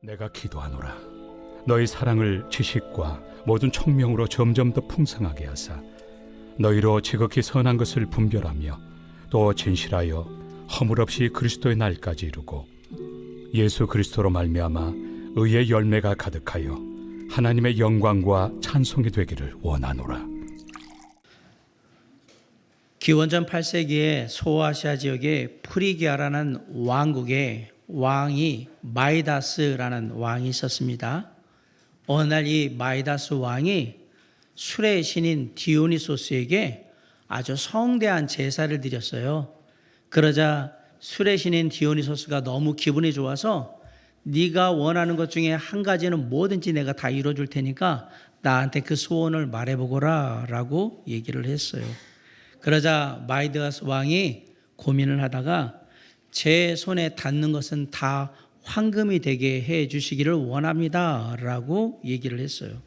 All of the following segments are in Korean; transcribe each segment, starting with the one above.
내가 기도하노라. 너희 사랑을 지식과 모든 총명으로 점점 더 풍성하게 하사 너희로 지극히 선한 것을 분별하며 또 진실하여 허물 없이 그리스도의 날까지 이루고 예수 그리스도로 말미암아 의의 열매가 가득하여 하나님의 영광과 찬송이 되기를 원하노라. 기원전 8세기에 소아시아 지역의 프리기아라는 왕국에 왕이 마이다스라는 왕이 있었습니다. 어느 날 이 마이다스 왕이 술의 신인 디오니소스에게 아주 성대한 제사를 드렸어요. 그러자 술의 신인 디오니소스가 너무 기분이 좋아서 네가 원하는 것 중에 한 가지는 뭐든지 내가 다 이뤄줄 테니까 나한테 그 소원을 말해보거라 라고 얘기를 했어요. 그러자 마이다스 왕이 고민을 하다가 제 손에 닿는 것은 다 황금이 되게 해 주시기를 원합니다 라고 얘기를 했어요.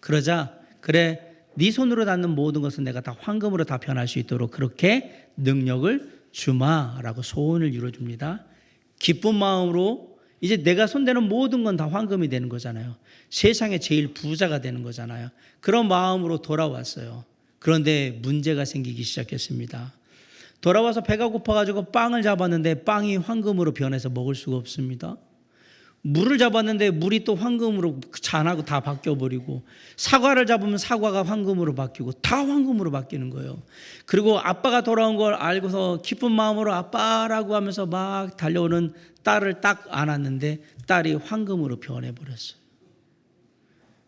그러자 그래 네 손으로 닿는 모든 것은 내가 다 황금으로 다 변할 수 있도록 그렇게 능력을 주마라고 소원을 이루어줍니다. 기쁜 마음으로 이제 내가 손대는 모든 건 다 황금이 되는 거잖아요. 세상에 제일 부자가 되는 거잖아요. 그런 마음으로 돌아왔어요. 그런데 문제가 생기기 시작했습니다. 돌아와서 배가 고파가지고 빵을 잡았는데 빵이 황금으로 변해서 먹을 수가 없습니다. 물을 잡았는데 물이 또 황금으로 잔하고 다 바뀌어버리고 사과를 잡으면 사과가 황금으로 바뀌고 다 황금으로 바뀌는 거예요. 그리고 아빠가 돌아온 걸 알고서 기쁜 마음으로 아빠라고 하면서 막 달려오는 딸을 딱 안았는데 딸이 황금으로 변해버렸어요.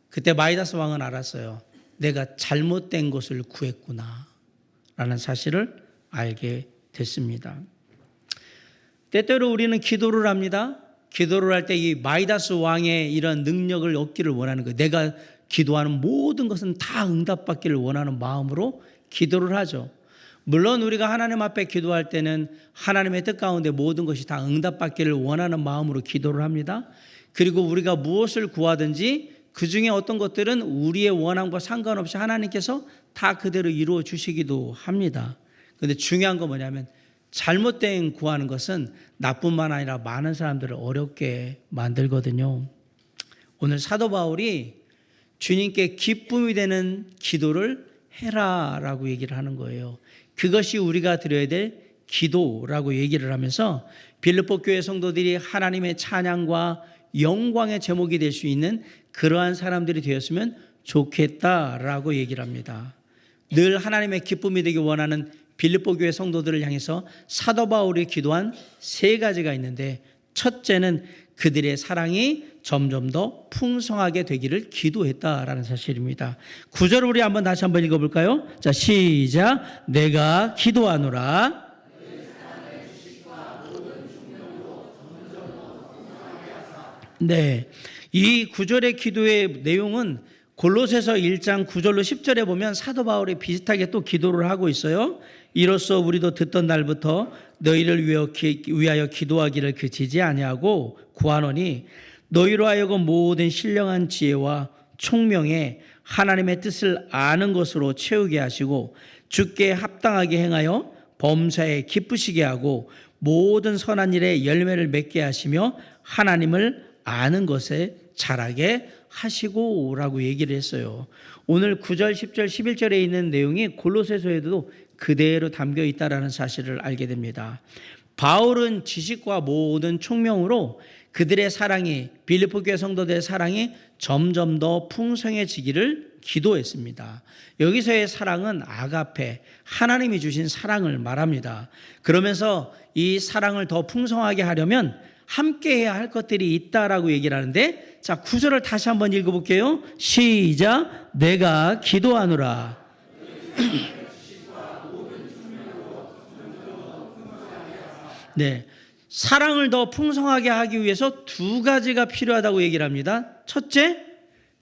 그때 마이다스 왕은 알았어요. 내가 잘못된 것을 구했구나 라는 사실을 알게 됐습니다. 때때로 우리는 기도를 합니다. 기도를 할 때 이 마이다스 왕의 이런 능력을 얻기를 원하는 거예요. 내가 기도하는 모든 것은 다 응답받기를 원하는 마음으로 기도를 하죠. 물론 우리가 하나님 앞에 기도할 때는 하나님의 뜻 가운데 모든 것이 다 응답받기를 원하는 마음으로 기도를 합니다. 그리고 우리가 무엇을 구하든지 그 중에 어떤 것들은 우리의 원함과 상관없이 하나님께서 다 그대로 이루어 주시기도 합니다. 그런데 중요한 건 뭐냐면 잘못된 구하는 것은 나뿐만 아니라 많은 사람들을 어렵게 만들거든요. 오늘 사도 바울이 주님께 기쁨이 되는 기도를 해라라고 얘기를 하는 거예요. 그것이 우리가 드려야 될 기도라고 얘기를 하면서 빌립보 교회 성도들이 하나님의 찬양과 영광의 제목이 될 수 있는 그러한 사람들이 되었으면 좋겠다라고 얘기를 합니다. 늘 하나님의 기쁨이 되기 원하는 빌립보 교회 성도들을 향해서 사도 바울이 기도한 세 가지가 있는데 첫째는 그들의 사랑이 점점 더 풍성하게 되기를 기도했다라는 사실입니다. 9절을 우리 다시 한번 읽어볼까요? 자, 시작. 내가 기도하노라. 네, 이 9절의 기도의 내용은 골로새서 1장 9절로 10절에 보면 사도 바울이 비슷하게 또 기도를 하고 있어요. 이로써 우리도 듣던 날부터 너희를 위하여 기도하기를 그치지 아니하고 구하노니 너희로 하여금 모든 신령한 지혜와 총명에 하나님의 뜻을 아는 것으로 채우게 하시고 주께 합당하게 행하여 범사에 기쁘시게 하고 모든 선한 일에 열매를 맺게 하시며 하나님을 아는 것에 자라게 하시고 라고 얘기를 했어요. 오늘 9절, 10절, 11절에 있는 내용이 골로새서에도 그대로 담겨 있다는 사실을 알게 됩니다. 바울은 지식과 모든 총명으로 그들의 사랑이 빌립보 교회 성도들의 사랑이 점점 더 풍성해지기를 기도했습니다. 여기서의 사랑은 아가페, 하나님이 주신 사랑을 말합니다. 그러면서 이 사랑을 더 풍성하게 하려면 함께 해야 할 것들이 있다라고 얘기를 하는데 자, 9절을 다시 한번 읽어볼게요. 시작. 내가 기도하노라. 네, 사랑을 더 풍성하게 하기 위해서 두 가지가 필요하다고 얘기를 합니다. 첫째,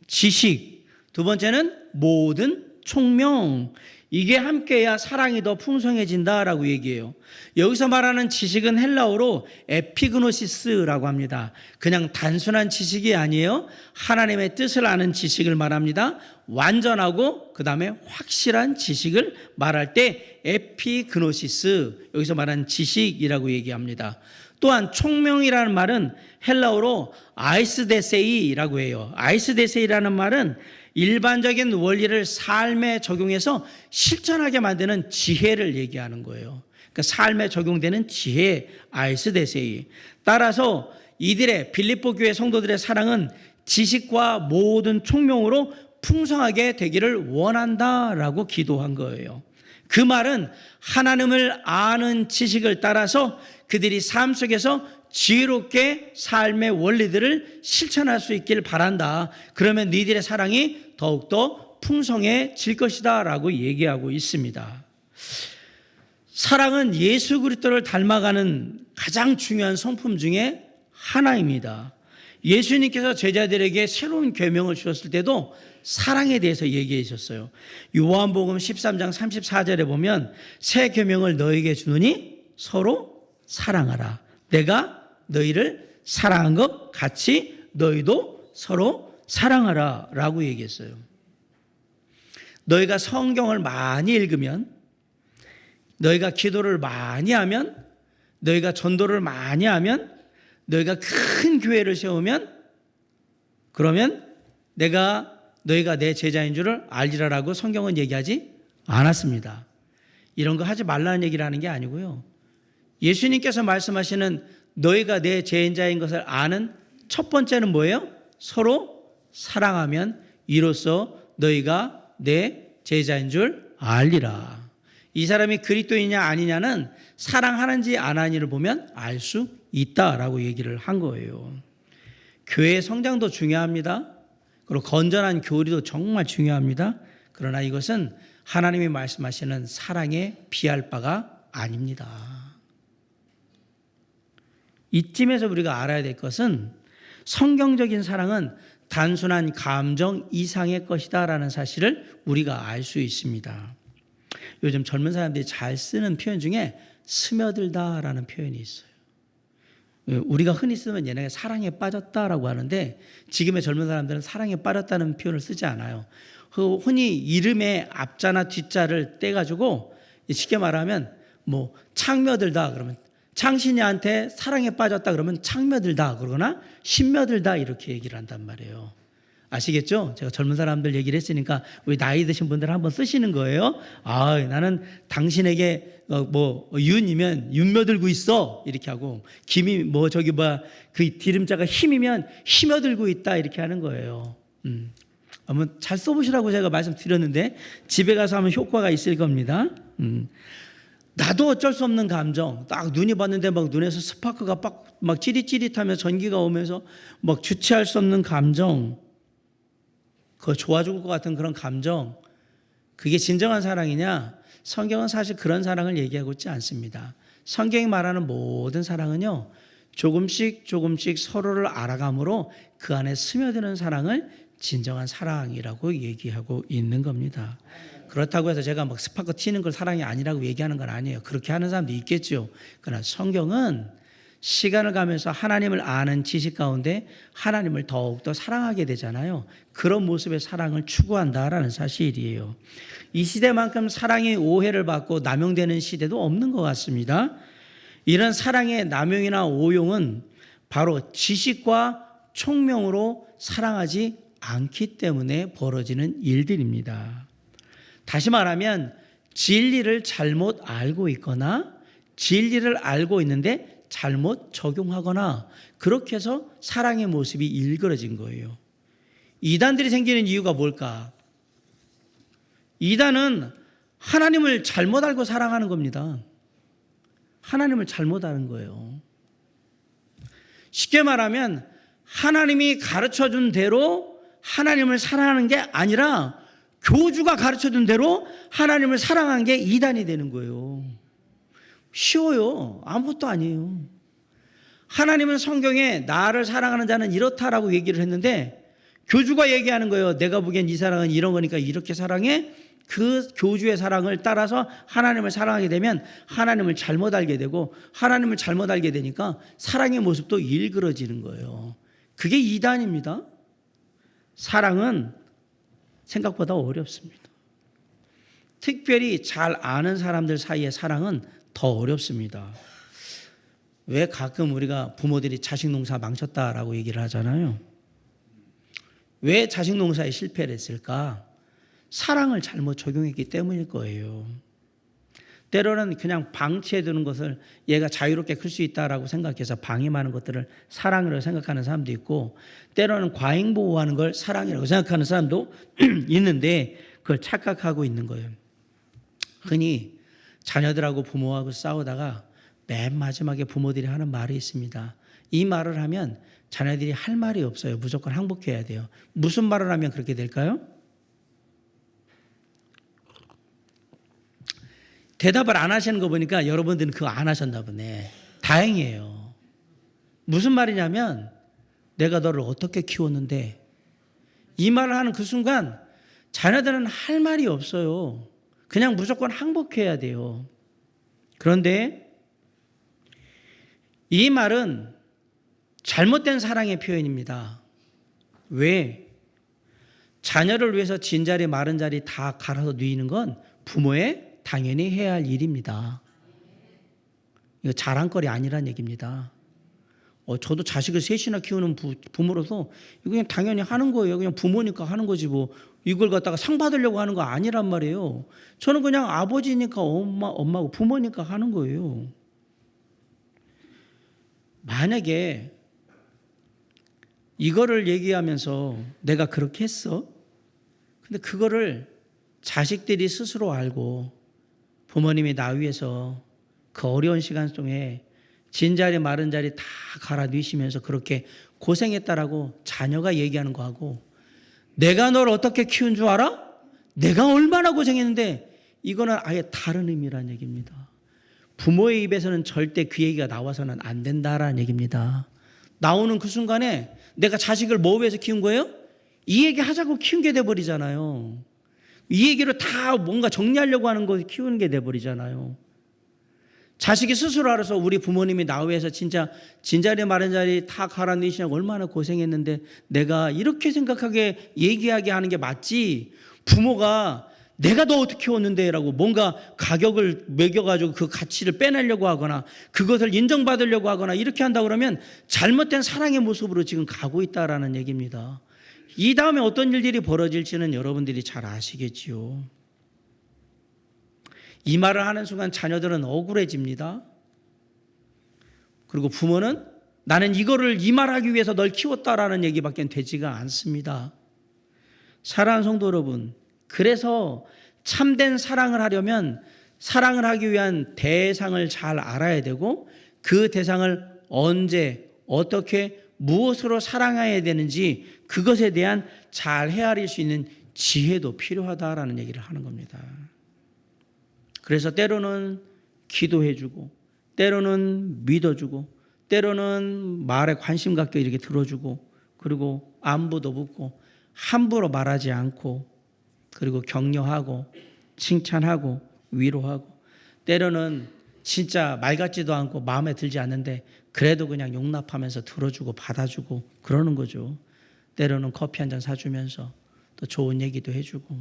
지식. 두 번째는 모든 총명. 이게 함께해야 사랑이 더 풍성해진다라고 얘기해요. 여기서 말하는 지식은 헬라어로 에피그노시스라고 합니다. 그냥 단순한 지식이 아니에요. 하나님의 뜻을 아는 지식을 말합니다. 완전하고 그 다음에 확실한 지식을 말할 때 에피그노시스, 여기서 말하는 지식이라고 얘기합니다. 또한 총명이라는 말은 헬라어로 아이스데세이라고 해요. 아이스데세이라는 말은 일반적인 원리를 삶에 적용해서 실천하게 만드는 지혜를 얘기하는 거예요. 그러니까 삶에 적용되는 지혜, 아이스데세이. 따라서 이들의 빌립보 교회 성도들의 사랑은 지식과 모든 총명으로 풍성하게 되기를 원한다라고 기도한 거예요. 그 말은 하나님을 아는 지식을 따라서 그들이 삶 속에서 지혜롭게 삶의 원리들을 실천할 수 있길 바란다. 그러면 너희들의 사랑이 더욱더 풍성해질 것이다 라고 얘기하고 있습니다. 사랑은 예수 그리스도를 닮아가는 가장 중요한 성품 중에 하나입니다. 예수님께서 제자들에게 새로운 계명을 주셨을 때도 사랑에 대해서 얘기해 주셨어요. 요한복음 13장 34절에 보면 새 계명을 너에게 주노니 서로 사랑하라. 내가 너희를 사랑한 것 같이 너희도 서로 사랑하라 라고 얘기했어요. 너희가 성경을 많이 읽으면, 너희가 기도를 많이 하면, 너희가 전도를 많이 하면, 너희가 큰 교회를 세우면, 그러면 너희가 내 제자인 줄을 알리라라고 성경은 얘기하지 않았습니다. 이런 거 하지 말라는 얘기를 하는 게 아니고요. 예수님께서 말씀하시는 너희가 내 제자인 것을 아는 첫 번째는 뭐예요? 서로 사랑하면 이로써 너희가 내 제자인 줄 알리라. 이 사람이 그리스도이냐 아니냐는 사랑하는지 안 하는지를 보면 알 수 있다라고 얘기를 한 거예요. 교회의 성장도 중요합니다. 그리고 건전한 교리도 정말 중요합니다. 그러나 이것은 하나님이 말씀하시는 사랑에 비할 바가 아닙니다. 이쯤에서 우리가 알아야 될 것은 성경적인 사랑은 단순한 감정 이상의 것이다라는 사실을 우리가 알 수 있습니다. 요즘 젊은 사람들이 잘 쓰는 표현 중에 스며들다라는 표현이 있어요. 우리가 흔히 쓰면 얘네가 사랑에 빠졌다라고 하는데 지금의 젊은 사람들은 사랑에 빠졌다는 표현을 쓰지 않아요. 흔히 이름의 앞자나 뒷자를 떼가지고 쉽게 말하면 뭐 창며들다 그러면 창신이한테 사랑에 빠졌다 그러면 창며들다 그러거나 신며들다 이렇게 얘기를 한단 말이에요. 아시겠죠? 제가 젊은 사람들 얘기를 했으니까 우리 나이 드신 분들 한번 쓰시는 거예요. 아, 나는 당신에게 윤이면 윤며들고 있어 이렇게 하고 김이 그 디름자가 힘이면 힘여들고 있다 이렇게 하는 거예요. 한번 잘 써보시라고 제가 말씀드렸는데 집에 가서 하면 효과가 있을 겁니다. 나도 어쩔 수 없는 감정, 딱 눈이 봤는데 막 눈에서 스파크가 막 찌릿찌릿하면서 전기가 오면서 막 주체할 수 없는 감정, 그거 좋아 죽을 것 같은 그런 감정, 그게 진정한 사랑이냐? 성경은 사실 그런 사랑을 얘기하고 있지 않습니다. 성경이 말하는 모든 사랑은요, 조금씩 서로를 알아감으로 그 안에 스며드는 사랑을 진정한 사랑이라고 얘기하고 있는 겁니다. 그렇다고 해서 제가 막 스파크 튀는 걸 사랑이 아니라고 얘기하는 건 아니에요. 그렇게 하는 사람도 있겠죠. 그러나 성경은 시간을 가면서 하나님을 아는 지식 가운데 하나님을 더욱더 사랑하게 되잖아요. 그런 모습의 사랑을 추구한다라는 사실이에요. 이 시대만큼 사랑이 오해를 받고 남용되는 시대도 없는 것 같습니다. 이런 사랑의 남용이나 오용은 바로 지식과 총명으로 사랑하지 않기 때문에 벌어지는 일들입니다. 다시 말하면 진리를 잘못 알고 있거나 진리를 알고 있는데 잘못 적용하거나 그렇게 해서 사랑의 모습이 일그러진 거예요. 이단들이 생기는 이유가 뭘까? 이단은 하나님을 잘못 알고 사랑하는 겁니다. 하나님을 잘못 아는 거예요. 쉽게 말하면 하나님이 가르쳐준 대로 하나님을 사랑하는 게 아니라 교주가 가르쳐준 대로 하나님을 사랑한 게 이단이 되는 거예요. 쉬워요. 아무것도 아니에요. 하나님은 성경에 나를 사랑하는 자는 이렇다라고 얘기를 했는데 교주가 얘기하는 거예요. 내가 보기엔 이 사랑은 이런 거니까 이렇게 사랑해. 그 교주의 사랑을 따라서 하나님을 사랑하게 되면 하나님을 잘못 알게 되고, 하나님을 잘못 알게 되니까 사랑의 모습도 일그러지는 거예요. 그게 이단입니다. 사랑은 생각보다 어렵습니다. 특별히 잘 아는 사람들 사이의 사랑은 더 어렵습니다. 왜 가끔 우리가 부모들이 자식 농사 망쳤다라고 얘기를 하잖아요. 왜 자식 농사에 실패를 했을까? 사랑을 잘못 적용했기 때문일 거예요. 때로는 그냥 방치해두는 것을 얘가 자유롭게 클 수 있다라고 생각해서 방임하는 것들을 사랑이라고 생각하는 사람도 있고, 때로는 과잉보호하는 걸 사랑이라고 생각하는 사람도 있는데 그걸 착각하고 있는 거예요. 흔히 자녀들하고 부모하고 싸우다가 맨 마지막에 부모들이 하는 말이 있습니다. 이 말을 하면 자녀들이 할 말이 없어요. 무조건 항복해야 돼요. 무슨 말을 하면 그렇게 될까요? 대답을 안 하시는 거 보니까 여러분들은 그거 안 하셨나 보네. 다행이에요. 무슨 말이냐면, 내가 너를 어떻게 키웠는데, 이 말을 하는 그 순간 자녀들은 할 말이 없어요. 그냥 무조건 항복해야 돼요. 그런데 이 말은 잘못된 사랑의 표현입니다. 왜? 자녀를 위해서 진자리 마른 자리 다 갈아서 누이는 건 부모의 당연히 해야 할 일입니다. 이거 자랑거리 아니란 얘기입니다. 저도 자식을 셋이나 키우는 부모로서 이거 그냥 당연히 하는 거예요. 그냥 부모니까 하는 거지 뭐 이걸 갖다가 상 받으려고 하는 거 아니란 말이에요. 저는 그냥 아버지니까 엄마고 부모니까 하는 거예요. 만약에 이거를 얘기하면서 내가 그렇게 했어? 근데 그거를 자식들이 스스로 알고 부모님이 나 위해서 그 어려운 시간 중에 진자리 마른 자리 다 갈아 넣으시면서 그렇게 고생했다라고 자녀가 얘기하는 거하고, 내가 널 어떻게 키운 줄 알아? 내가 얼마나 고생했는데, 이거는 아예 다른 의미라는 얘기입니다. 부모의 입에서는 절대 그 얘기가 나와서는 안 된다라는 얘기입니다. 나오는 그 순간에 내가 자식을 뭐 위해서 키운 거예요? 이 얘기 하자고 키운 게 돼버리잖아요. 이 얘기를 다 뭔가 정리하려고 하는 거 키우는 게 돼버리잖아요. 자식이 스스로 알아서 우리 부모님이 나 위해서 진짜 진자리 마른 자리 다 갈아 넣으시냐고 얼마나 고생했는데 내가 이렇게 생각하게 얘기하게 하는 게 맞지, 부모가 내가 너 어떻게 키웠는데 라고 뭔가 가격을 매겨가지고 그 가치를 빼내려고 하거나 그것을 인정받으려고 하거나 이렇게 한다 그러면 잘못된 사랑의 모습으로 지금 가고 있다라는 얘기입니다. 이 다음에 어떤 일들이 벌어질지는 여러분들이 잘 아시겠지요. 이 말을 하는 순간 자녀들은 억울해집니다. 그리고 부모는 나는 이거를 이 말하기 위해서 널 키웠다라는 얘기밖에 되지가 않습니다. 사랑하는 성도 여러분, 그래서 참된 사랑을 하려면 사랑을 하기 위한 대상을 잘 알아야 되고, 그 대상을 언제 어떻게 무엇으로 사랑해야 되는지 그것에 대한 잘 헤아릴 수 있는 지혜도 필요하다라는 얘기를 하는 겁니다. 그래서 때로는 기도해주고, 때로는 믿어주고, 때로는 말에 관심 갖게 이렇게 들어주고, 그리고 안부도 묻고, 함부로 말하지 않고, 그리고 격려하고, 칭찬하고, 위로하고, 때로는 진짜 말 같지도 않고 마음에 들지 않는데 그래도 그냥 용납하면서 들어주고 받아주고 그러는 거죠. 때로는 커피 한 잔 사주면서 또 좋은 얘기도 해주고.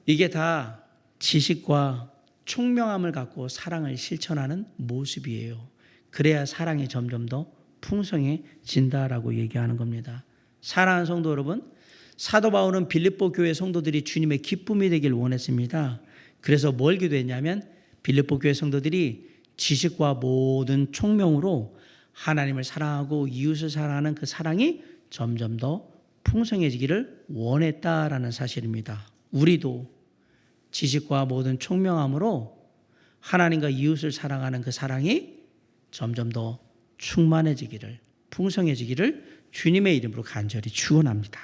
이게 다 지식과 총명함을 갖고 사랑을 실천하는 모습이에요. 그래야 사랑이 점점 더 풍성해진다라고 얘기하는 겁니다. 사랑하는 성도 여러분, 사도 바울은 빌립보 교회 성도들이 주님의 기쁨이 되길 원했습니다. 그래서 뭘 기도했냐면 빌립보 교회 성도들이 지식과 모든 총명으로 하나님을 사랑하고 이웃을 사랑하는 그 사랑이 점점 더 풍성해지기를 원했다라는 사실입니다. 우리도 지식과 모든 총명함으로 하나님과 이웃을 사랑하는 그 사랑이 점점 더 충만해지기를, 풍성해지기를 주님의 이름으로 간절히 축원합니다.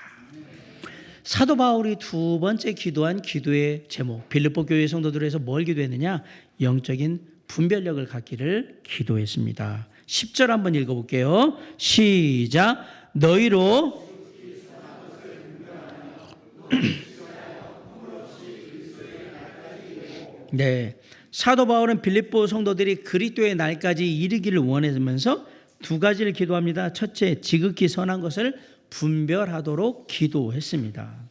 사도 바울이 두 번째 기도한 기도의 제목, 빌립보 교회 성도들에서 뭘 기도했느냐? 영적인 분별력을 갖기를 기도했습니다. 10절 한번 읽어볼게요. 시작. 너희로 네, 사도 바울은 빌립보 성도들이 그리스도의 날까지 이르기를 원하면서 두 가지를 기도합니다. 첫째, 지극히 선한 것을 분별하도록 기도했습니다.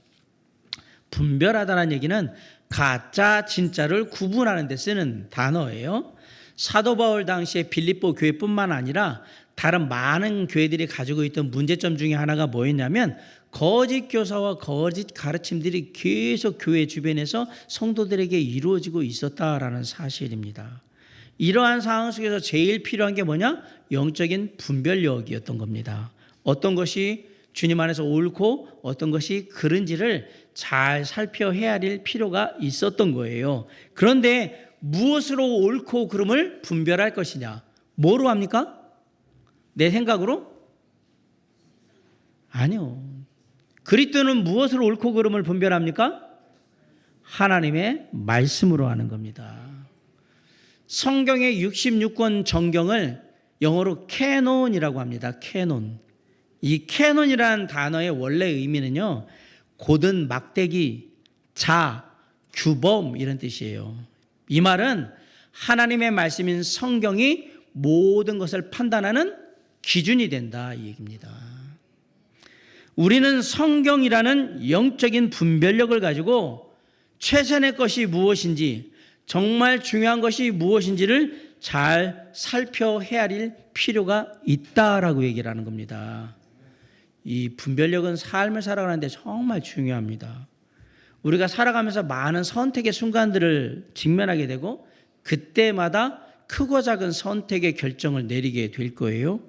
분별하다는 얘기는 가짜 진짜를 구분하는 데 쓰는 단어예요. 사도 바울 당시에 빌립보 교회뿐만 아니라 다른 많은 교회들이 가지고 있던 문제점 중에 하나가 뭐였냐면 거짓 교사와 거짓 가르침들이 계속 교회 주변에서 성도들에게 이루어지고 있었다라는 사실입니다. 이러한 상황 속에서 제일 필요한 게 뭐냐? 영적인 분별력이었던 겁니다. 어떤 것이 주님 안에서 옳고 어떤 것이 그른지를 잘 살펴 헤아릴 필요가 있었던 거예요. 그런데 무엇으로 옳고 그름을 분별할 것이냐? 뭐로 합니까? 내 생각으로? 아니요. 그리스도는 무엇으로 옳고 그름을 분별합니까? 하나님의 말씀으로 하는 겁니다. 성경의 66권 정경을 영어로 캐논이라고 합니다. 캐논. 이 캐논이라는 단어의 원래 의미는요, 고든 막대기, 자, 규범 이런 뜻이에요. 이 말은 하나님의 말씀인 성경이 모든 것을 판단하는 기준이 된다 이 얘기입니다. 우리는 성경이라는 영적인 분별력을 가지고 최선의 것이 무엇인지, 정말 중요한 것이 무엇인지를 잘 살펴 헤아릴 필요가 있다라고 얘기를 하는 겁니다. 이 분별력은 삶을 살아가는데 정말 중요합니다. 우리가 살아가면서 많은 선택의 순간들을 직면하게 되고 그때마다 크고 작은 선택의 결정을 내리게 될 거예요.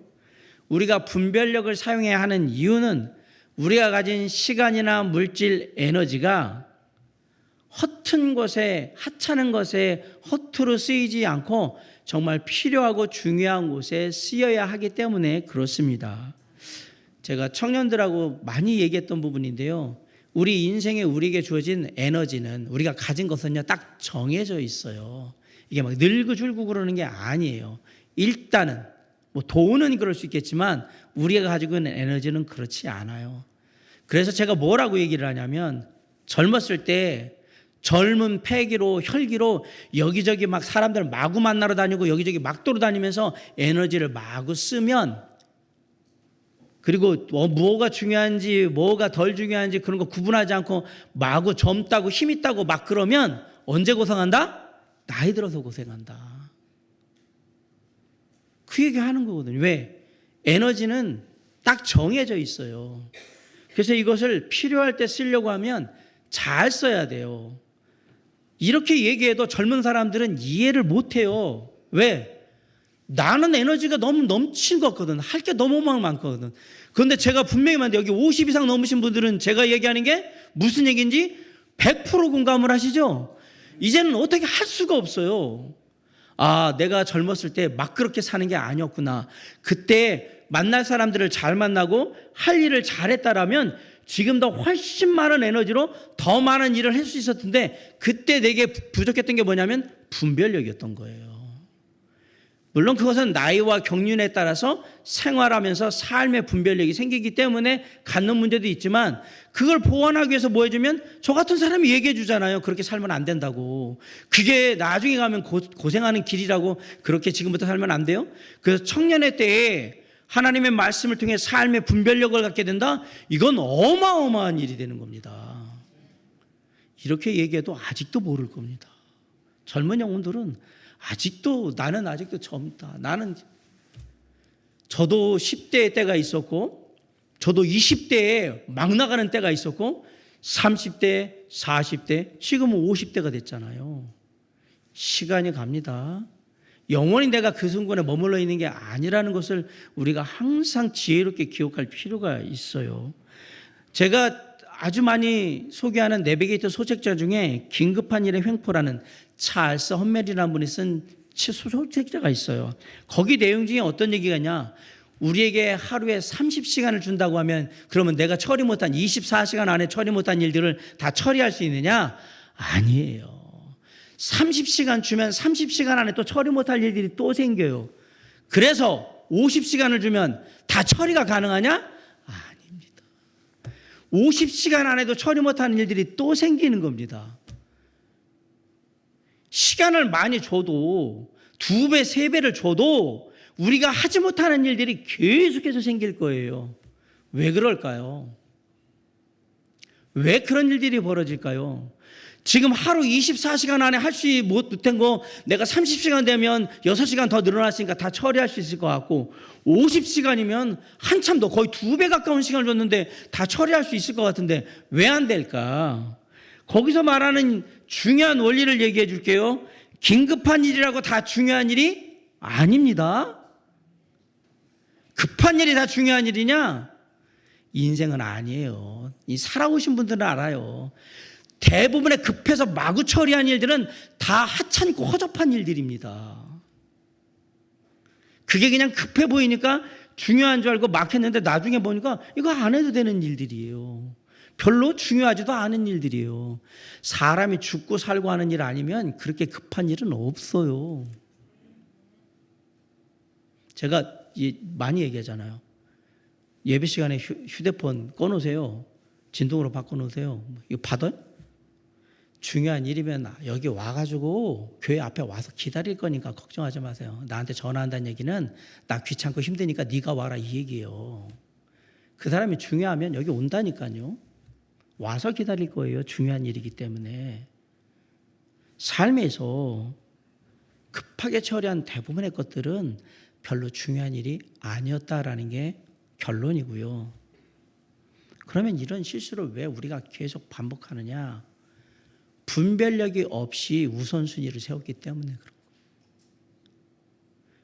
우리가 분별력을 사용해야 하는 이유는 우리가 가진 시간이나 물질, 에너지가 허튼 것에, 하찮은 것에 허투루 쓰이지 않고 정말 필요하고 중요한 곳에 쓰여야 하기 때문에 그렇습니다. 제가 청년들하고 많이 얘기했던 부분인데요. 우리 인생에 우리에게 주어진 에너지는, 우리가 가진 것은요, 딱 정해져 있어요. 이게 막 늙고 줄고 그러는 게 아니에요. 일단은 뭐 돈은 그럴 수 있겠지만 우리가 가지고 있는 에너지는 그렇지 않아요. 그래서 제가 뭐라고 얘기를 하냐면, 젊었을 때 젊은 패기로 혈기로 여기저기 막 사람들 마구 만나러 다니고 여기저기 막 돌아다니면서 에너지를 마구 쓰면, 그리고 뭐가 중요한지 뭐가 덜 중요한지 그런 거 구분하지 않고 마구 젊다고 힘 있다고 막 그러면 언제 고생한다? 나이 들어서 고생한다. 그 얘기 하는 거거든요. 왜? 에너지는 딱 정해져 있어요. 그래서 이것을 필요할 때 쓰려고 하면 잘 써야 돼요. 이렇게 얘기해도 젊은 사람들은 이해를 못해요. 왜? 나는 에너지가 너무 넘치는 것 같거든. 할 게 너무 많거든. 그런데 제가 분명히 말하는데 여기 50 이상 넘으신 분들은 제가 얘기하는 게 무슨 얘기인지 100% 공감을 하시죠? 이제는 어떻게 할 수가 없어요. 아, 내가 젊었을 때 막 그렇게 사는 게 아니었구나. 그때 만날 사람들을 잘 만나고 할 일을 잘했다라면 지금 더 훨씬 많은 에너지로 더 많은 일을 할 수 있었을 텐데 그때 내게 부족했던 게 뭐냐면 분별력이었던 거예요. 물론 그것은 나이와 경륜에 따라서 생활하면서 삶의 분별력이 생기기 때문에 갖는 문제도 있지만, 그걸 보완하기 위해서 뭐 해주면 저 같은 사람이 얘기해 주잖아요. 그렇게 살면 안 된다고. 그게 나중에 가면 고생하는 길이라고. 그렇게 지금부터 살면 안 돼요. 그래서 청년의 때에 하나님의 말씀을 통해 삶의 분별력을 갖게 된다? 이건 어마어마한 일이 되는 겁니다. 이렇게 얘기해도 아직도 모를 겁니다. 젊은 영혼들은 나는 아직도 젊다. 저도 10대의 때가 있었고, 저도 20대에 막 나가는 때가 있었고, 30대, 40대, 지금은 50대가 됐잖아요. 시간이 갑니다. 영원히 내가 그 순간에 머물러 있는 게 아니라는 것을 우리가 항상 지혜롭게 기억할 필요가 있어요. 제가 아주 많이 소개하는 내비게이터 소책자 중에 긴급한 일의 횡포라는 찰스 험멜이라는 분이 쓴 소책자가 있어요. 거기 내용 중에 어떤 얘기가 있냐, 우리에게 하루에 30시간을 준다고 하면 그러면 내가 처리 못한 24시간 안에 처리 못한 일들을 다 처리할 수 있느냐? 아니에요. 30시간 주면 30시간 안에 또 처리 못할 일들이 또 생겨요. 그래서 50시간을 주면 다 처리가 가능하냐? 아닙니다. 50시간 안에도 처리 못하는 일들이 또 생기는 겁니다. 시간을 많이 줘도 2배, 3배를 줘도 우리가 하지 못하는 일들이 계속해서 생길 거예요. 왜 그럴까요? 왜 그런 일들이 벌어질까요? 지금 하루 24시간 안에 할 수 못된 거 내가 30시간 되면 6시간 더 늘어났으니까 다 처리할 수 있을 것 같고 50시간이면 한참 더 거의 2배 가까운 시간을 줬는데 다 처리할 수 있을 것 같은데 왜 안 될까? 거기서 말하는 중요한 원리를 얘기해 줄게요. 긴급한 일이라고 다 중요한 일이 아닙니다. 급한 일이 다 중요한 일이냐? 인생은 아니에요. 이 살아오신 분들은 알아요. 대부분의 급해서 마구 처리한 일들은 다 하찮고 허접한 일들입니다. 그게 그냥 급해 보이니까 중요한 줄 알고 막 했는데 나중에 보니까 이거 안 해도 되는 일들이에요. 별로 중요하지도 않은 일들이에요. 사람이 죽고 살고 하는 일 아니면 그렇게 급한 일은 없어요. 제가 많이 얘기하잖아요. 예배 시간에 휴대폰 꺼놓으세요. 진동으로 바꿔놓으세요. 이거 받아요? 중요한 일이면 여기 와가지고 교회 앞에 와서 기다릴 거니까 걱정하지 마세요. 나한테 전화한다는 얘기는 나 귀찮고 힘드니까 네가 와라 이 얘기예요. 그 사람이 중요하면 여기 온다니까요. 와서 기다릴 거예요. 중요한 일이기 때문에. 삶에서 급하게 처리한 대부분의 것들은 별로 중요한 일이 아니었다라는 게 결론이고요. 그러면 이런 실수를 왜 우리가 계속 반복하느냐? 분별력이 없이 우선순위를 세웠기 때문에 그런 거예요.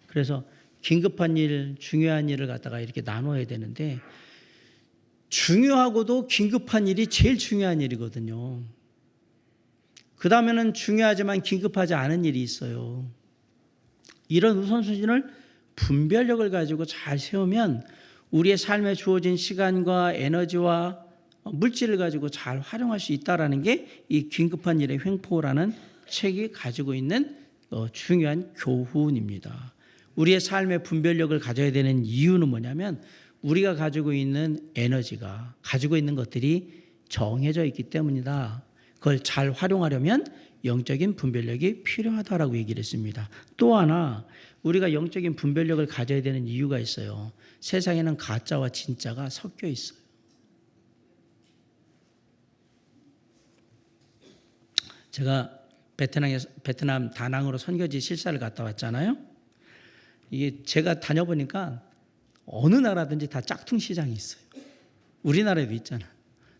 그래서 긴급한 일, 중요한 일을 갖다가 이렇게 나눠야 되는데 중요하고도 긴급한 일이 제일 중요한 일이거든요. 그 다음에는 중요하지만 긴급하지 않은 일이 있어요. 이런 우선순위를 분별력을 가지고 잘 세우면 우리의 삶에 주어진 시간과 에너지와 물질을 가지고 잘 활용할 수 있다는 게 이 긴급한 일의 횡포라는 책이 가지고 있는 중요한 교훈입니다. 우리의 삶의 분별력을 가져야 되는 이유는 뭐냐면 우리가 가지고 있는 에너지가 가지고 있는 것들이 정해져 있기 때문이다. 그걸 잘 활용하려면 영적인 분별력이 필요하다라고 얘기를 했습니다. 또 하나 우리가 영적인 분별력을 가져야 되는 이유가 있어요. 세상에는 가짜와 진짜가 섞여 있어요. 제가 베트남 다낭으로 선교지 실사를 갔다 왔잖아요. 이게 제가 다녀보니까 어느 나라든지 다 짝퉁 시장이 있어요. 우리나라에도 있잖아.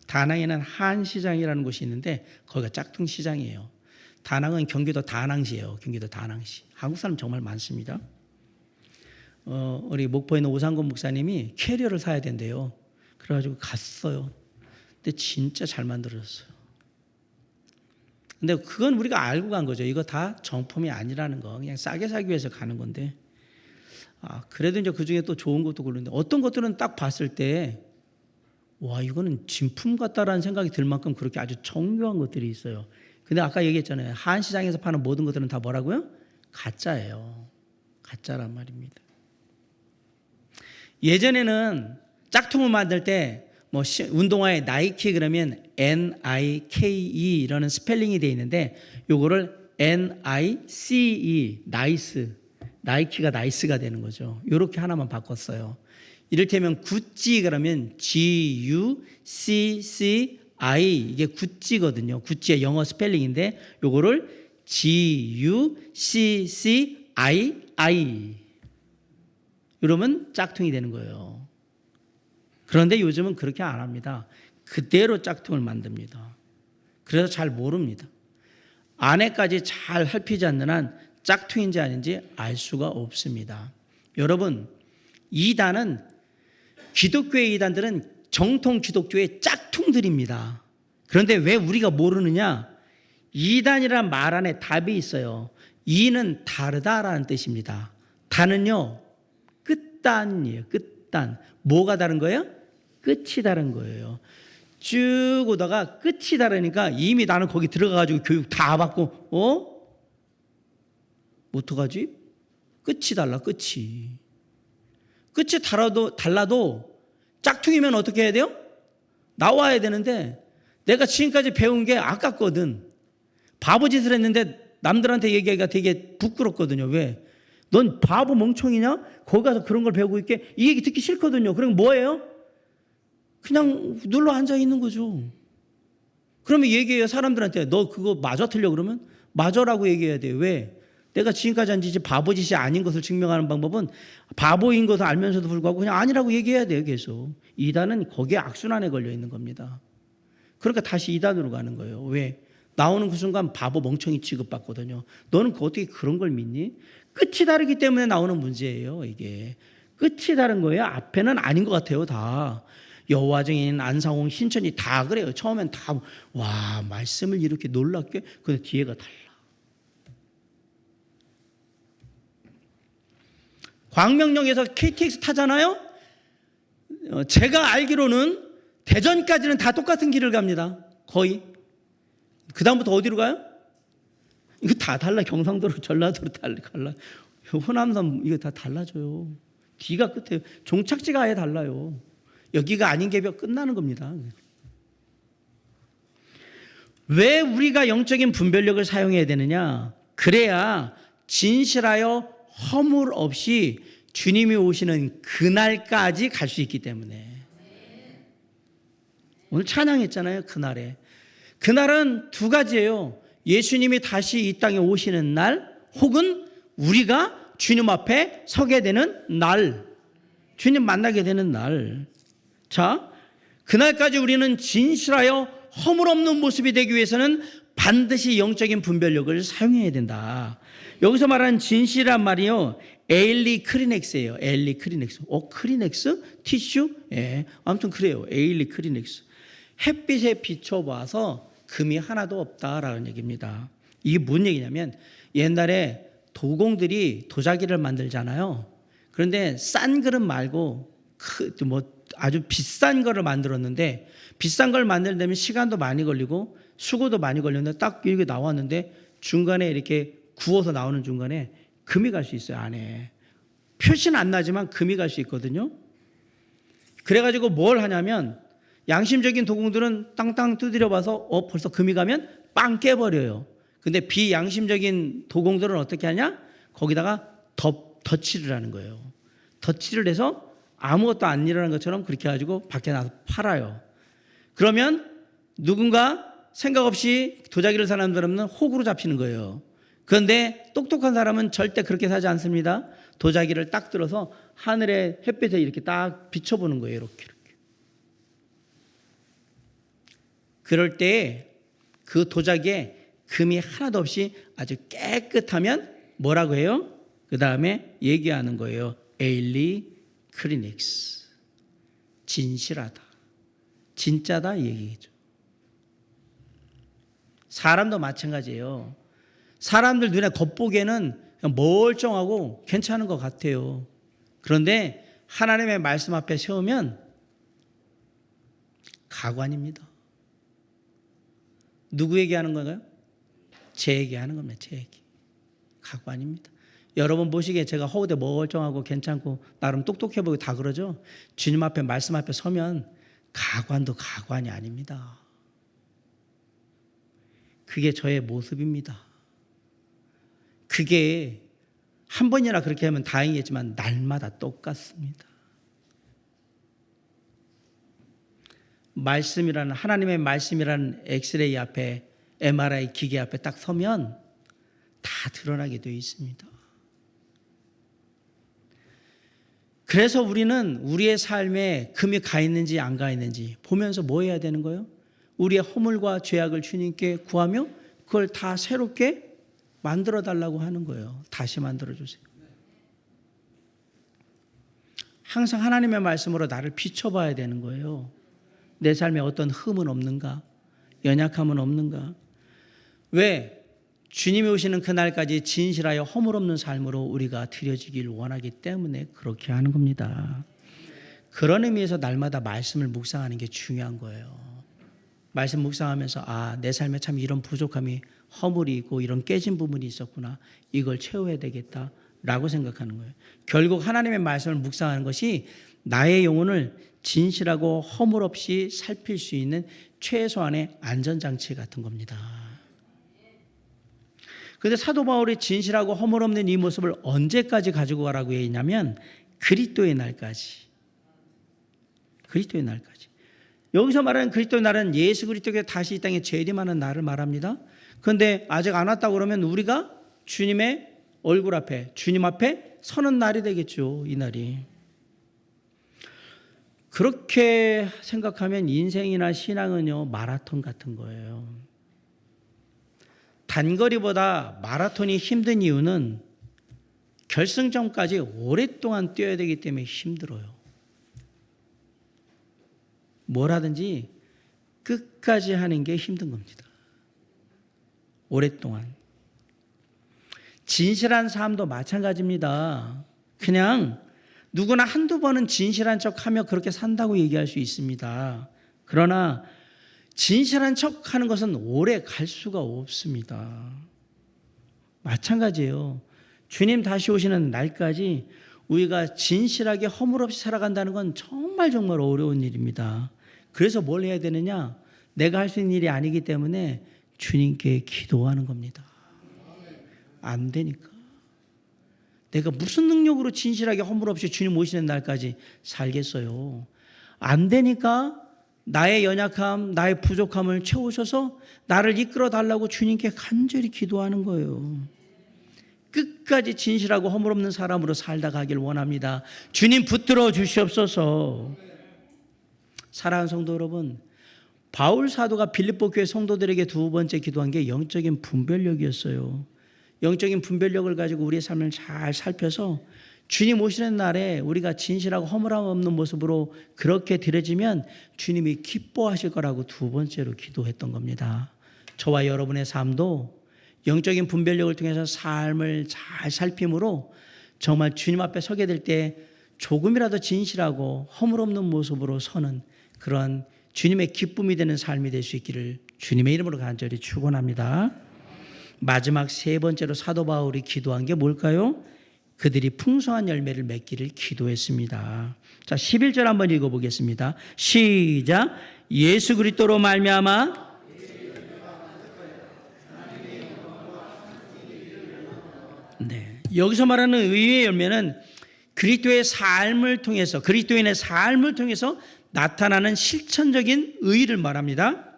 다낭에는 한시장이라는 곳이 있는데 거기가 짝퉁 시장이에요. 다낭은 경기도 다낭시예요. 경기도 다낭시. 한국 사람 정말 많습니다. 우리 목포에 있는 오상곤 목사님이 캐리어를 사야 된대요. 그래가지고 갔어요. 근데 진짜 잘 만들어졌어요. 근데 그건 우리가 알고 간 거죠. 이거 다 정품이 아니라는 거. 그냥 싸게 사기 위해서 가는 건데. 그래도 이제 그 중에 또 좋은 것도 고르는데 어떤 것들은 딱 봤을 때 와, 이거는 진품 같다라는 생각이 들 만큼 그렇게 아주 정교한 것들이 있어요. 근데 아까 얘기했잖아요. 한시장에서 파는 모든 것들은 다 뭐라고요? 가짜예요. 가짜란 말입니다. 예전에는 짝퉁을 만들 때 뭐 운동화에 나이키 그러면 Nike 이라는 스펠링이 되어 있는데 요거를 NICE 나이스 나이키가 나이스가 되는 거죠. 요렇게 하나만 바꿨어요. 이를테면 구찌 그러면 GUCCI 이게 구찌거든요. 구찌의 영어 스펠링인데 요거를 GUCCII 이러면 짝퉁이 되는 거예요. 그런데 요즘은 그렇게 안 합니다. 그대로 짝퉁을 만듭니다. 그래서 잘 모릅니다. 안에까지 잘 살피지 않는 한 짝퉁인지 아닌지 알 수가 없습니다. 여러분, 이단은 기독교의 이단들은 정통 기독교의 짝퉁들입니다. 그런데 왜 우리가 모르느냐? 이단이라는 말 안에 답이 있어요. 이는 다르다라는 뜻입니다. 단은요, 끝단이에요. 끝단. 뭐가 다른 거예요? 끝이 다른 거예요. 쭉 오다가 끝이 다르니까 이미 나는 거기 들어가가지고 교육 다 받고 어떡하지? 끝이 달라. 끝이 달라도 짝퉁이면 어떻게 해야 돼요? 나와야 되는데 내가 지금까지 배운 게 아깝거든. 바보짓을 했는데 남들한테 얘기하기가 되게 부끄럽거든요. 왜? 넌 바보 멍청이냐? 거기 가서 그런 걸 배우고 있게? 이 얘기 듣기 싫거든요. 그럼 뭐예요? 그냥 눌러 앉아 있는 거죠. 그러면 얘기해요. 사람들한테 너 그거 맞아 틀려 그러면 맞아라고 얘기해야 돼요. 왜? 내가 지금까지 한 짓이 바보짓이 아닌 것을 증명하는 방법은 바보인 것을 알면서도 불구하고 그냥 아니라고 얘기해야 돼요. 계속. 이단은 거기에 악순환에 걸려 있는 겁니다. 그러니까 다시 이단으로 가는 거예요. 왜? 나오는 그 순간 바보 멍청이 취급받거든요. 너는 어떻게 그런 걸 믿니? 끝이 다르기 때문에 나오는 문제예요. 이게 끝이 다른 거예요. 앞에는 아닌 것 같아요. 다 여호와 증인, 안상홍, 신천지 다 그래요. 처음엔 다 와 말씀을 이렇게 놀랍게, 근데 뒤에가 달라. 광명역에서 KTX 타잖아요. 제가 알기로는 대전까지는 다 똑같은 길을 갑니다. 거의. 그 다음부터 어디로 가요? 이거 다 달라. 경상도로 전라도로 달라. 호남선 이거 다 달라져요. 뒤가 끝에 종착지가 아예 달라요. 여기가 아닌 게 끝나는 겁니다. 왜 우리가 영적인 분별력을 사용해야 되느냐? 그래야 진실하여 허물 없이 주님이 오시는 그날까지 갈 수 있기 때문에. 오늘 찬양했잖아요. 그날에. 그날은 두 가지예요. 예수님이 다시 이 땅에 오시는 날, 혹은 우리가 주님 앞에 서게 되는 날, 주님 만나게 되는 날. 자, 그날까지 우리는 진실하여 허물 없는 모습이 되기 위해서는 반드시 영적인 분별력을 사용해야 된다. 여기서 말하는 진실이란 말이요, 에일리 크리넥스예요. 에일리 크리넥스. 크리넥스? 티슈? 예. 아무튼 그래요. 에일리 크리넥스. 햇빛에 비춰봐서 금이 하나도 없다라는 얘기입니다. 이게 뭔 얘기냐면 옛날에 도공들이 도자기를 만들잖아요. 그런데 싼 그릇 말고 아주 비싼 거를 만들었는데, 비싼 걸 만들려면 시간도 많이 걸리고 수고도 많이 걸렸는데 딱 이렇게 나왔는데 중간에 이렇게 구워서 나오는 중간에 금이 갈 수 있어요. 안에 표시는 안 나지만 금이 갈 수 있거든요. 그래가지고 뭘 하냐면 양심적인 도공들은 땅땅 두드려 봐서 벌써 금이 가면 빵 깨버려요. 근데 비양심적인 도공들은 어떻게 하냐? 거기다가 덧칠을 하는 거예요. 덧칠을 해서 아무것도 안 일어나는 것처럼 그렇게 해가지고 밖에 나서 팔아요. 그러면 누군가 생각 없이 도자기를 사는 사람은 호구로 잡히는 거예요. 그런데 똑똑한 사람은 절대 그렇게 사지 않습니다. 도자기를 딱 들어서 하늘의 햇빛에 이렇게 딱 비춰보는 거예요. 이렇게. 그럴 때 그 도자기에 금이 하나도 없이 아주 깨끗하면 뭐라고 해요? 그 다음에 얘기하는 거예요. 에일리 크리넥스. 진실하다. 진짜다 이 얘기죠. 사람도 마찬가지예요. 사람들 눈에 겉보기에는 그냥 멀쩡하고 괜찮은 것 같아요. 그런데 하나님의 말씀 앞에 세우면 가관입니다. 누구 얘기하는 건가요? 제 얘기하는 겁니다. 제 얘기. 가관입니다. 여러분 보시기에 제가 허우대 멀쩡하고 괜찮고 나름 똑똑해 보이고 다 그러죠. 주님 앞에 말씀 앞에 서면 가관도 가관이 아닙니다. 그게 저의 모습입니다. 그게 한 번이나 그렇게 하면 다행이겠지만 날마다 똑같습니다. 말씀이라는, 하나님의 말씀이라는 엑스레이 앞에, MRI 기계 앞에 딱 서면 다 드러나게 되어 있습니다. 그래서 우리는 우리의 삶에 금이 가 있는지 안 가 있는지 보면서 뭐 해야 되는 거예요? 우리의 허물과 죄악을 주님께 구하며 그걸 다 새롭게 만들어 달라고 하는 거예요. 다시 만들어 주세요. 항상 하나님의 말씀으로 나를 비춰봐야 되는 거예요. 내 삶에 어떤 흠은 없는가? 연약함은 없는가? 왜? 주님이 오시는 그날까지 진실하여 허물 없는 삶으로 우리가 드려지길 원하기 때문에 그렇게 하는 겁니다. 그런 의미에서 날마다 말씀을 묵상하는 게 중요한 거예요. 말씀 묵상하면서 내 삶에 참 이런 부족함이, 허물이 있고 이런 깨진 부분이 있었구나. 이걸 채워야 되겠다라고 생각하는 거예요. 결국 하나님의 말씀을 묵상하는 것이 나의 영혼을 진실하고 허물 없이 살필 수 있는 최소한의 안전장치 같은 겁니다. 근데 사도 바울이 진실하고 허물 없는 이 모습을 언제까지 가지고 가라고 했냐면 그리스도의 날까지. 그리스도의 날까지. 여기서 말하는 그리스도의 날은 예수 그리스도가 다시 이 땅에 재림하는 날을 말합니다. 그런데 아직 안 왔다고 그러면 우리가 주님의 얼굴 앞에, 주님 앞에 서는 날이 되겠죠. 이 날이. 그렇게 생각하면 인생이나 신앙은요, 마라톤 같은 거예요. 단거리보다 마라톤이 힘든 이유는 결승점까지 오랫동안 뛰어야 되기 때문에 힘들어요. 뭘 하든지 끝까지 하는 게 힘든 겁니다. 오랫동안. 진실한 삶도 마찬가지입니다. 그냥 누구나 한두 번은 진실한 척하며 그렇게 산다고 얘기할 수 있습니다. 그러나 진실한 척하는 것은 오래 갈 수가 없습니다. 마찬가지예요. 주님 다시 오시는 날까지 우리가 진실하게 허물 없이 살아간다는 건 정말 어려운 일입니다. 그래서 뭘 해야 되느냐? 내가 할 수 있는 일이 아니기 때문에 주님께 기도하는 겁니다. 안 되니까. 내가 무슨 능력으로 진실하게 허물 없이 주님 오시는 날까지 살겠어요? 안 되니까 나의 연약함, 나의 부족함을 채우셔서 나를 이끌어 달라고 주님께 간절히 기도하는 거예요. 끝까지 진실하고 허물 없는 사람으로 살다 가길 원합니다. 주님 붙들어 주시옵소서. 사랑하는 성도 여러분, 바울 사도가 빌립보 교회 성도들에게 두 번째 기도한 게 영적인 분별력이었어요. 영적인 분별력을 가지고 우리의 삶을 잘 살펴서 주님 오시는 날에 우리가 진실하고 허물함 없는 모습으로 그렇게 드려지면 주님이 기뻐하실 거라고 두 번째로 기도했던 겁니다. 저와 여러분의 삶도 영적인 분별력을 통해서 삶을 잘 살핌으로 정말 주님 앞에 서게 될 때 조금이라도 진실하고 허물 없는 모습으로 서는 그런 주님의 기쁨이 되는 삶이 될 수 있기를 주님의 이름으로 간절히 축원합니다. 마지막 세 번째로 사도 바울이 기도한 게 뭘까요? 그들이 풍성한 열매를 맺기를 기도했습니다. 자, 11절 한번 읽어보겠습니다. 시작. 예수 그리스도로 말미암아 네, 여기서 말하는 의의 열매는 그리스도의 삶을 통해서, 그리스도인의 삶을 통해서 나타나는 실천적인 의의를 말합니다.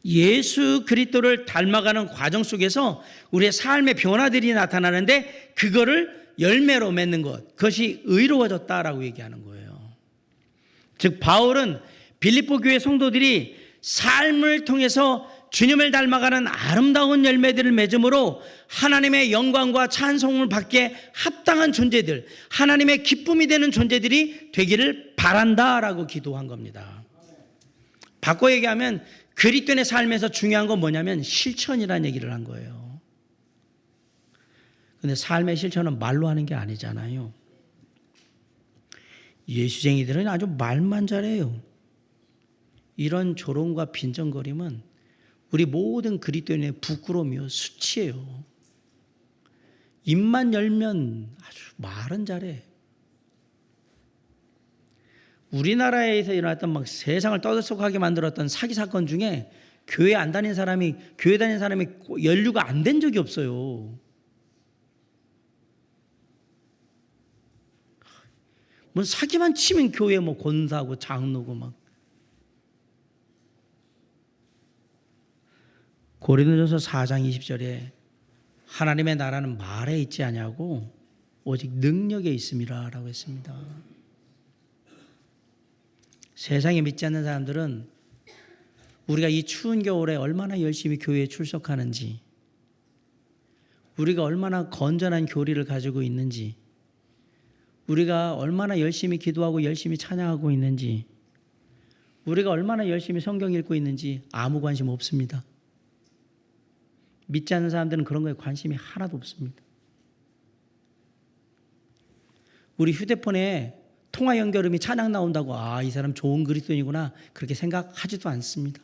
예수 그리스도를 닮아가는 과정 속에서 우리의 삶의 변화들이 나타나는데 그거를 열매로 맺는 것, 그것이 의로워졌다라고 얘기하는 거예요. 즉 바울은 빌립보 교회 성도들이 삶을 통해서 주님을 닮아가는 아름다운 열매들을 맺음으로 하나님의 영광과 찬송을 받게 합당한 존재들, 하나님의 기쁨이 되는 존재들이 되기를 바란다라고 기도한 겁니다. 바꿔 얘기하면 그리스도인의 삶에서 중요한 건 뭐냐면 실천이라는 얘기를 한 거예요. 그런데 삶의 실천은 말로 하는 게 아니잖아요. 예수쟁이들은 아주 말만 잘해요. 이런 조롱과 빈정거림은 우리 모든 그리스도인의 부끄러움이요, 수치예요. 입만 열면 아주 말은 잘해. 우리나라에서 일어났던 막 세상을 떠들썩하게 만들었던 사기 사건 중에 교회 안 다닌 사람이, 교회 다닌 사람이 연루가 안 된 적이 없어요. 뭐 사기만 치면 교회 뭐 권사고 장로고 막. 고린도전서 4장 20절에 하나님의 나라는 말에 있지 아니하고 오직 능력에 있음이라라고 했습니다. 세상에 믿지 않는 사람들은 우리가 이 추운 겨울에 얼마나 열심히 교회에 출석하는지, 우리가 얼마나 건전한 교리를 가지고 있는지, 우리가 얼마나 열심히 기도하고 열심히 찬양하고 있는지, 우리가 얼마나 열심히 성경 읽고 있는지 아무 관심 없습니다. 믿지 않는 사람들은 그런 거에 관심이 하나도 없습니다. 우리 휴대폰에 통화 연결음이 찬양 나온다고 이 사람 좋은 그리스도인이구나 그렇게 생각하지도 않습니다.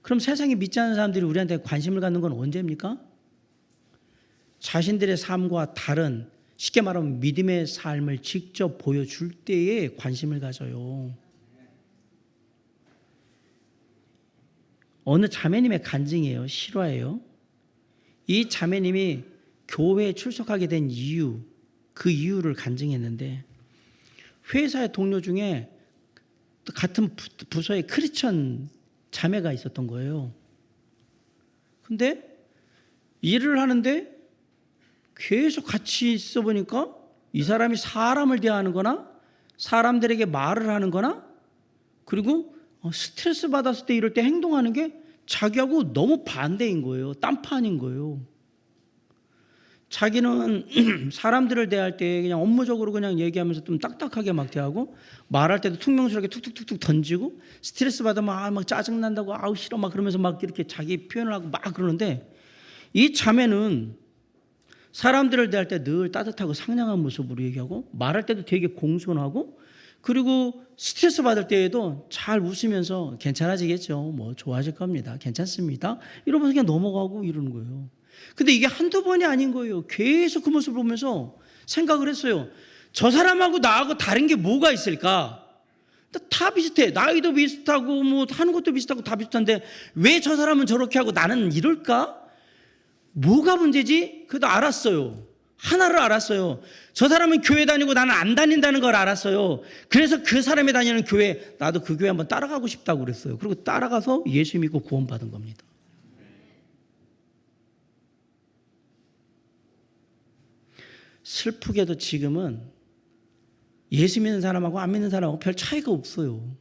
그럼 세상에 믿지 않는 사람들이 우리한테 관심을 갖는 건 언제입니까? 자신들의 삶과 다른, 쉽게 말하면 믿음의 삶을 직접 보여줄 때에 관심을 가져요. 어느 자매님의 간증이에요. 실화예요. 이 자매님이 교회에 출석하게 된 이유, 그 이유를 간증했는데 회사의 동료 중에 같은 부서의 크리스천 자매가 있었던 거예요. 근데 일을 하는데 계속 같이 있어 보니까 이 사람이 사람을 대하는 거나 사람들에게 말을 하는 거나 그리고 스트레스 받았을 때 이럴 때 행동하는 게 자기하고 너무 반대인 거예요. 딴판인 거예요. 자기는 사람들을 대할 때 그냥 업무적으로 그냥 얘기하면서 좀 딱딱하게 막 대하고 말할 때도 퉁명스럽게 툭툭툭툭 던지고 스트레스 받으면 막 짜증난다고 아우 싫어 막 그러면서 막 이렇게 자기 표현을 하고 막 그러는데 이 자매는 사람들을 대할 때 늘 따뜻하고 상냥한 모습으로 얘기하고 말할 때도 되게 공손하고 그리고 스트레스 받을 때에도 잘 웃으면서 괜찮아지겠죠. 뭐 좋아질 겁니다. 괜찮습니다. 이러면서 그냥 넘어가고 이러는 거예요. 근데 이게 한두 번이 아닌 거예요. 계속 그 모습을 보면서 생각을 했어요. 저 사람하고 나하고 다른 게 뭐가 있을까? 다 비슷해. 나이도 비슷하고 뭐 하는 것도 비슷하고 다 비슷한데 왜 저 사람은 저렇게 하고 나는 이럴까? 뭐가 문제지? 그래도 알았어요. 하나를 알았어요. 저 사람은 교회 다니고 나는 안 다닌다는 걸 알았어요. 그래서 그 사람이 다니는 교회 나도 그 교회 한번 따라가고 싶다고 그랬어요. 그리고 따라가서 예수 믿고 구원받은 겁니다. 슬프게도 지금은 예수 믿는 사람하고 안 믿는 사람하고 별 차이가 없어요.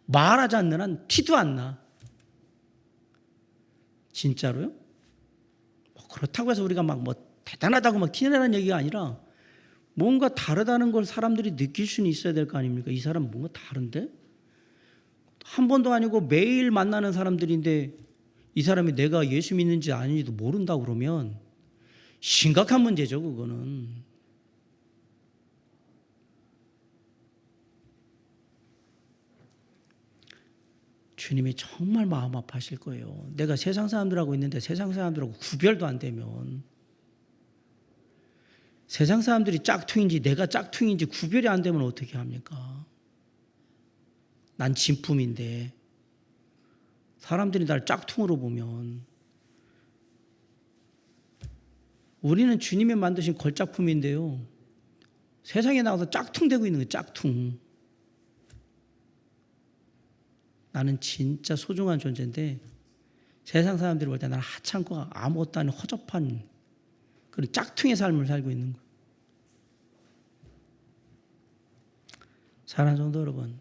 말하지 않는 한 티도 안 나. 진짜로요? 그렇다고 해서 우리가 막 뭐 대단하다고 막 티내라는 얘기가 아니라 뭔가 다르다는 걸 사람들이 느낄 수는 있어야 될 거 아닙니까? 이 사람 뭔가 다른데? 한 번도 아니고 매일 만나는 사람들인데 이 사람이 내가 예수 믿는지 아닌지도 모른다 그러면 심각한 문제죠, 그거는. 주님이 정말 마음 아파하실 거예요. 내가 세상 사람들하고 있는데 세상 사람들하고 구별도 안 되면 세상 사람들이 짝퉁인지 내가 짝퉁인지 구별이 안 되면 어떻게 합니까? 난 진품인데 사람들이 날 짝퉁으로 보면 우리는 주님이 만드신 걸작품인데요. 세상에 나와서 짝퉁되고 있는 거예요. 짝퉁. 나는 진짜 소중한 존재인데 세상 사람들이 볼 때 나는 하찮고 아무것도 아닌 허접한 그런 짝퉁의 삶을 살고 있는 거예요. 사랑하는 성도 여러분,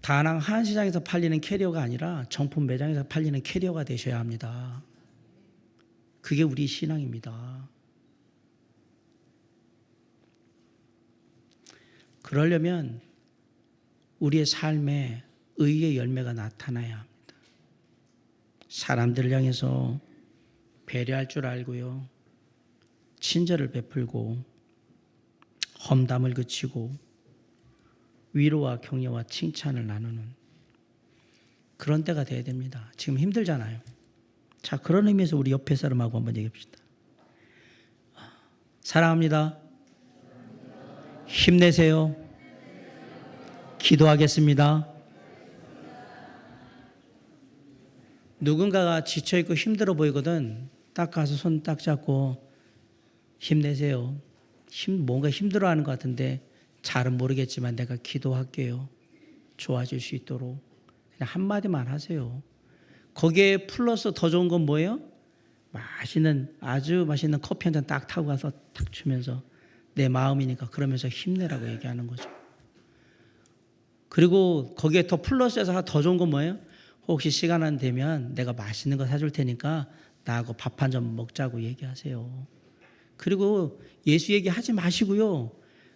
다낭 한시장에서 팔리는 캐리어가 아니라 정품 매장에서 팔리는 캐리어가 되셔야 합니다. 그게 우리 신앙입니다. 그러려면 우리의 삶에 의의 열매가 나타나야 합니다. 사람들을 향해서 배려할 줄 알고요. 친절을 베풀고 험담을 그치고 위로와 격려와 칭찬을 나누는 그런 때가 돼야 됩니다. 지금 힘들잖아요. 자, 그런 의미에서 우리 옆에 사람하고 한번 얘기해 봅시다. 사랑합니다. 힘내세요. 기도하겠습니다. 누군가가 지쳐있고 힘들어 보이거든. 딱 가서 손 딱 잡고 힘내세요. 뭔가 힘들어하는 것 같은데 잘은 모르겠지만 내가 기도할게요. 좋아질 수 있도록. 그냥 한마디만 하세요. 거기에 플러스 더 좋은 건 뭐예요? 아주 맛있는 커피 한 잔 딱 타고 가서 탁 주면서 내 마음이니까 그러면서 힘내라고 얘기하는 거죠. 그리고 거기에 더 플러스해서 더 좋은 건 뭐예요? 혹시 시간 안 되면 내가 맛있는 거 사줄 테니까 나하고 밥 한 점 먹자고 얘기하세요. 그리고 예수 얘기하지 마시고요.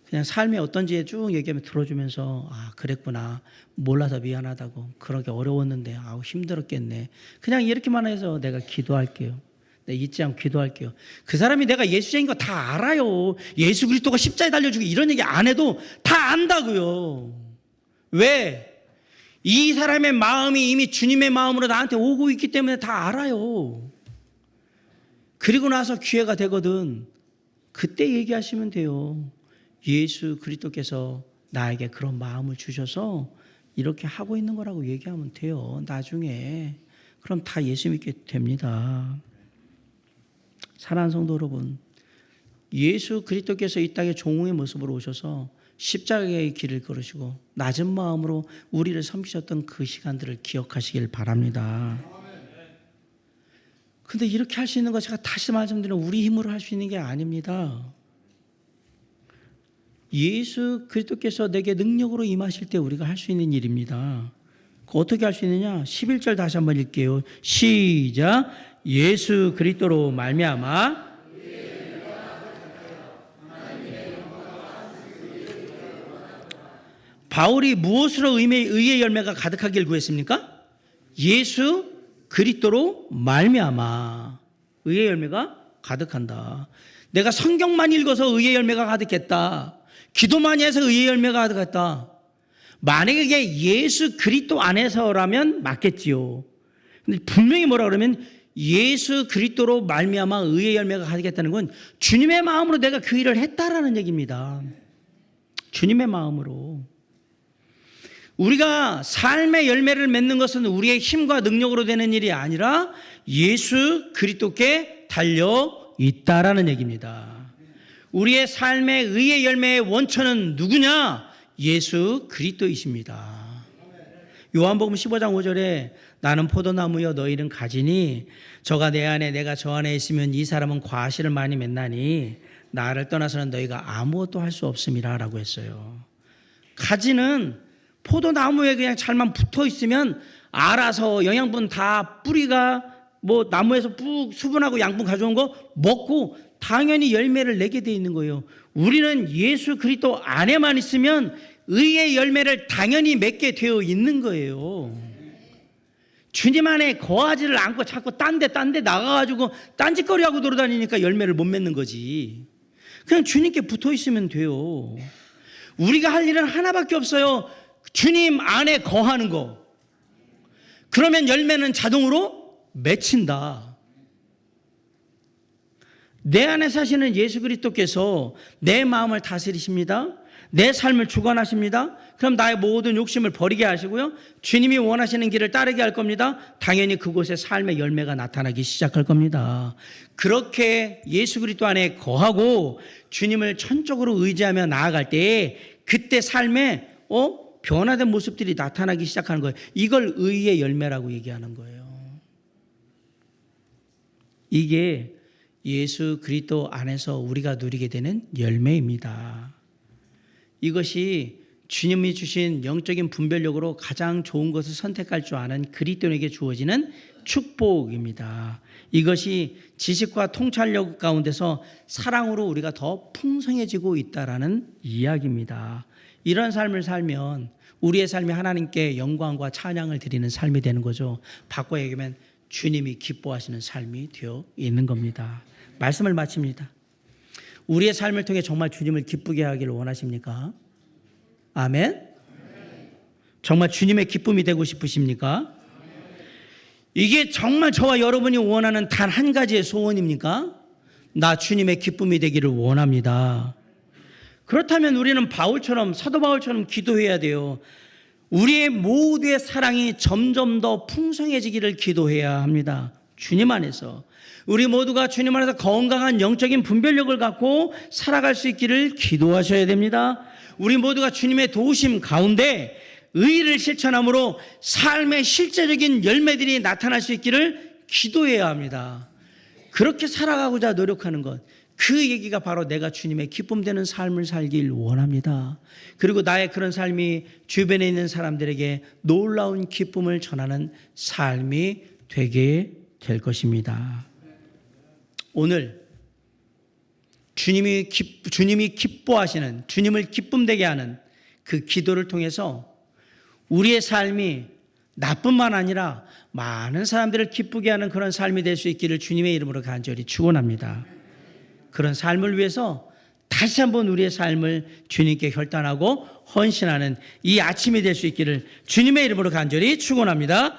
그냥 삶이 어떤지 쭉 얘기하면 들어주면서 아 그랬구나. 몰라서 미안하다고. 그러게 어려웠는데 아우 힘들었겠네. 그냥 이렇게만 해서 내가 기도할게요. 내가 잊지 않고 기도할게요. 그 사람이 내가 예수쟁인 거 다 알아요. 예수 그리스도가 십자가에 달려주고 이런 얘기 안 해도 다 안다고요. 왜? 이 사람의 마음이 이미 주님의 마음으로 나한테 오고 있기 때문에 다 알아요. 그리고 나서 기회가 되거든. 그때 얘기하시면 돼요. 예수 그리스도께서 나에게 그런 마음을 주셔서 이렇게 하고 있는 거라고 얘기하면 돼요. 나중에. 그럼 다 예수 믿게 됩니다. 사랑하는 성도 여러분, 예수 그리스도께서 이 땅에 종의 모습으로 오셔서 십자가의 길을 걸으시고 낮은 마음으로 우리를 섬기셨던 그 시간들을 기억하시길 바랍니다. 근데 이렇게 할 수 있는 거 제가 다시 말씀드리면 우리 힘으로 할 수 있는 게 아닙니다. 예수 그리스도께서 내게 능력으로 임하실 때 우리가 할 수 있는 일입니다. 어떻게 할 수 있느냐? 11절 다시 한번 읽게요. 시작. 예수 그리스도로 말미암아 바울이 무엇으로 의의 열매가 가득하길 구했습니까? 예수 그리스도로 말미암아 의의 열매가 가득한다. 내가 성경만 읽어서 의의 열매가 가득했다. 기도만 해서 의의 열매가 가득했다. 만약에 이게 예수 그리스도 안에서라면 맞겠지요. 근데 분명히 뭐라 그러면 예수 그리스도로 말미암아 의의 열매가 가득했다는 건 주님의 마음으로 내가 그 일을 했다라는 얘기입니다. 주님의 마음으로. 우리가 삶의 열매를 맺는 것은 우리의 힘과 능력으로 되는 일이 아니라 예수 그리스도께 달려 있다라는 얘기입니다. 우리의 삶의 의의 열매의 원천은 누구냐? 예수 그리스도이십니다. 요한복음 15장 5절에 나는 포도나무여 너희는 가지니 저가 내 안에 내가 저 안에 있으면 이 사람은 과실을 많이 맺나니 나를 떠나서는 너희가 아무것도 할 수 없음이라 라고 했어요. 가지는 포도나무에 그냥 잘만 붙어 있으면 알아서 영양분 다 뿌리가 뭐 나무에서 쭉 수분하고 양분 가져온 거 먹고 당연히 열매를 내게 돼 있는 거예요. 우리는 예수 그리스도 안에만 있으면 의의 열매를 당연히 맺게 되어 있는 거예요. 주님 안에 거하지를 않고 자꾸 딴 데 나가가지고 딴짓거리하고 돌아다니니까 열매를 못 맺는 거지. 그냥 주님께 붙어 있으면 돼요. 우리가 할 일은 하나밖에 없어요. 주님 안에 거하는 거. 그러면 열매는 자동으로 맺힌다. 내 안에 사시는 예수 그리스도께서 내 마음을 다스리십니다. 내 삶을 주관하십니다. 그럼 나의 모든 욕심을 버리게 하시고요. 주님이 원하시는 길을 따르게 할 겁니다. 당연히 그곳에 삶의 열매가 나타나기 시작할 겁니다. 그렇게 예수 그리스도 안에 거하고 주님을 전적으로 의지하며 나아갈 때 그때 삶에 변화된 모습들이 나타나기 시작하는 거예요. 이걸 의의 열매라고 얘기하는 거예요. 이게 예수 그리스도 안에서 우리가 누리게 되는 열매입니다. 이것이 주님이 주신 영적인 분별력으로 가장 좋은 것을 선택할 줄 아는 그리스도인에게 주어지는 축복입니다. 이것이 지식과 통찰력 가운데서 사랑으로 우리가 더 풍성해지고 있다라는 이야기입니다. 이런 삶을 살면 우리의 삶이 하나님께 영광과 찬양을 드리는 삶이 되는 거죠. 바꿔 얘기하면 주님이 기뻐하시는 삶이 되어 있는 겁니다. 말씀을 마칩니다. 우리의 삶을 통해 정말 주님을 기쁘게 하기를 원하십니까? 아멘? 정말 주님의 기쁨이 되고 싶으십니까? 이게 정말 저와 여러분이 원하는 단 한 가지의 소원입니까? 나 주님의 기쁨이 되기를 원합니다. 그렇다면 우리는 바울처럼, 사도 바울처럼 기도해야 돼요. 우리의 모두의 사랑이 점점 더 풍성해지기를 기도해야 합니다. 주님 안에서. 우리 모두가 주님 안에서 건강한 영적인 분별력을 갖고 살아갈 수 있기를 기도하셔야 됩니다. 우리 모두가 주님의 도우심 가운데 의를 실천함으로 삶의 실제적인 열매들이 나타날 수 있기를 기도해야 합니다. 그렇게 살아가고자 노력하는 것, 그 얘기가 바로 내가 주님의 기쁨되는 삶을 살길 원합니다. 그리고 나의 그런 삶이 주변에 있는 사람들에게 놀라운 기쁨을 전하는 삶이 되게 될 것입니다. 오늘 주님이 기뻐하시는, 주님을 기쁨되게 하는 그 기도를 통해서 우리의 삶이 나뿐만 아니라 많은 사람들을 기쁘게 하는 그런 삶이 될 수 있기를 주님의 이름으로 간절히 축원합니다. 그런 삶을 위해서 다시 한번 우리의 삶을 주님께 혈단하고 헌신하는 이 아침이 될 수 있기를 주님의 이름으로 간절히 축원합니다.